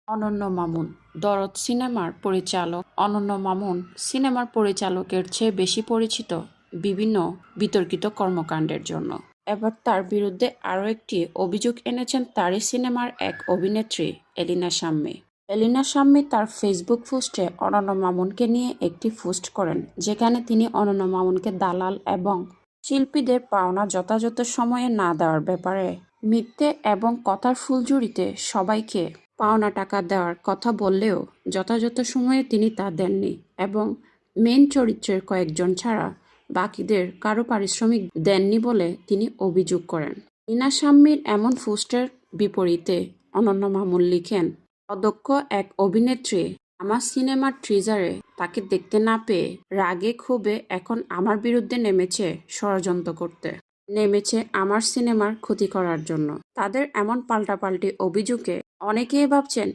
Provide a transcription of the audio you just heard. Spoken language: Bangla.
অনন্য মামুন। দরদ সিনেমার পরিচালক অনন্য মামুন সিনেমার পরিচালকের চেয়ে বেশি পরিচিত বিভিন্ন বিতর্কিত কর্মকাণ্ডের জন্য। এবার তার বিরুদ্ধে আরও একটি অভিযোগ এনেছেন তারই সিনেমার এক অভিনেত্রী এলিনা শাম্মী। এলিনা শাম্মী তার ফেসবুক পোস্টে অনন্য মামুনকে নিয়ে একটি পোস্ট করেন, যেখানে তিনি অনন্য মামুনকে দালাল এবং শিল্পীদের পাওনা যথাযথ সময়ে না দেওয়ার ব্যাপারে মিথ্যে এবং কথার ফুলঝুরিতে সবাইকে পাওনা টাকা দেওয়ার কথা বললেও যথাযথ সময়ে তিনি তা দেননি এবং মেন চরিত্রের কয়েকজন ছাড়া বাকিদের কারো পারিশ্রমিক দেননি বলে তিনি অভিযোগ করেন। রিনা শাম্মীর এমন পোস্টের বিপরীতে অনন্য মামুন লিখেন, অদক্ষ এক অভিনেত্রী আমার সিনেমার ট্রিজারে তাকে দেখতে না পেয়ে রাগে ক্ষোভে এখন আমার বিরুদ্ধে নেমেছে ষড়যন্ত্র করতে, নেমেছে আমার সিনেমার ক্ষতি করার জন্য। তাদের এমন পাল্টাপাল্টি অভিযোগে অনেকেই ভাবছেন